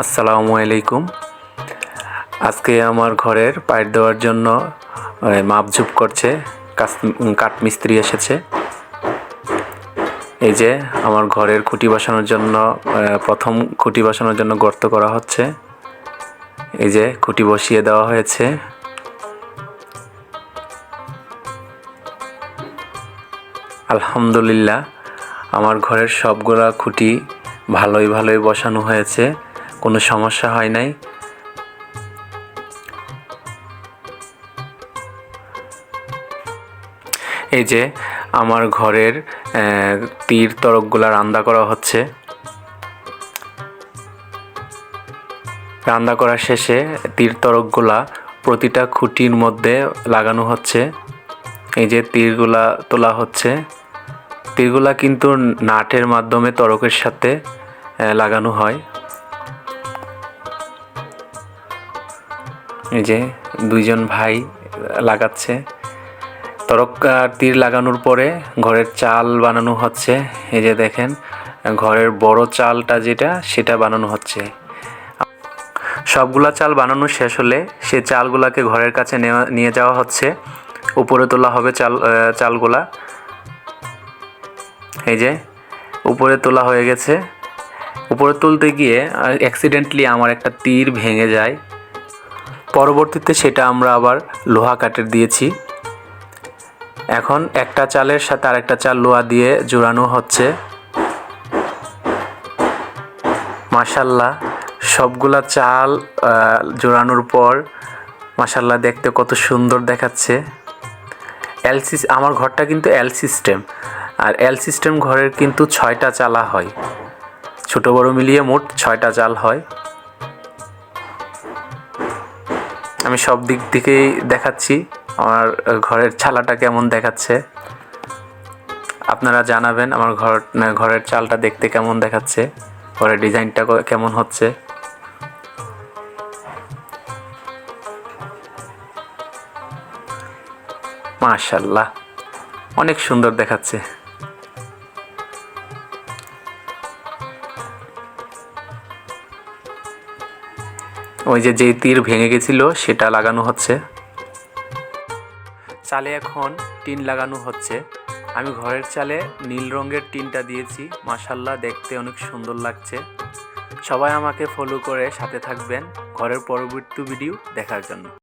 আসসালামু আলাইকুম। আজকে আমার ঘরের পাইপ দেওয়ার জন্য মাপঝুপ করছে, কাঠমিস্ত্রি এসেছে। এই যে আমার ঘরের খুঁটি বসানোর জন্য প্রথম খুঁটি বসানোর জন্য গর্ত করা হচ্ছে। এই যে খুঁটি বসিয়ে দেওয়া হয়েছে। আলহামদুলিল্লাহ আমার ঘরের সবগুলা খুঁটি ভালোই বসানো হয়েছে, কোনো সমস্যা হয় নাই। এই যে আমার ঘরের তীর তরকগুলা রান্দা করা হচ্ছে। রান্দা করা শেষে তীর তরকগুলা প্রতিটা খুঁটির মধ্যে লাগানো হচ্ছে। এই যে তীরগুলা তোলা হচ্ছে। তীরগুলা কিন্তু নাটের মাধ্যমে তরকের সাথে লাগানো হয়। এই যে দুইজন ভাই লাগাচ্ছে। তরক তীর লাগানোর পরে ঘরের চাল বানানো হচ্ছে। এই যে দেখেন ঘরের বড় চালটা যেটা সেটা বানানো হচ্ছে। সবগুলা চাল বানানো শেষ হলে সে চালগুলাকে ঘরের কাছে নিয়ে যাওয়া হচ্ছে। উপরে তোলা হবে চালগুলা। এই যে উপরে তোলা হয়ে গেছে। উপরে তুলতে গিয়ে অ্যাক্সিডেন্টলি আমার একটা তীর ভেঙে যায়। পরবর্তীতে সেটা আমরা আবার লোহা কাঠের দিয়েছি। এখন একটা চালের সাথে আরেকটা চাল লোহা দিয়ে জোড়ানো হচ্ছে। মাশাআল্লাহ সবগুলা চাল জোড়ানোর পর মাশাআল্লাহ দেখতে কত সুন্দর দেখাচ্ছে। আমার ঘরটা কিন্তু এল সিস্টেম, আর এল সিস্টেম ঘরের কিন্তু 6টা চালা হয়, ছোট বড় মিলিয়ে মোট 6টা চাল হয়। আমি সব দিক থেকেই দেখাচ্ছি আমার ঘরের চালাটা কেমন দেখাচ্ছে। আপনারা জানাবেন আমার ঘরের চালটা দেখতে কেমন দেখাচ্ছে, ঘরের ডিজাইনটা কেমন হচ্ছে। মাশাআল্লাহ অনেক সুন্দর দেখাচ্ছে। ওই যে তীর ভেঙে গেছিল সেটা লাগানো হচ্ছে। চালে এখন টিন লাগানো হচ্ছে। আমি ঘরের চালে নীল রঙের টিনটা দিয়েছি। মাশাআল্লাহ দেখতে অনেক সুন্দর লাগছে। সবাই আমাকে ফলো করে সাথে থাকবেন ঘরের পরবর্তী ভিডিও দেখার জন্য।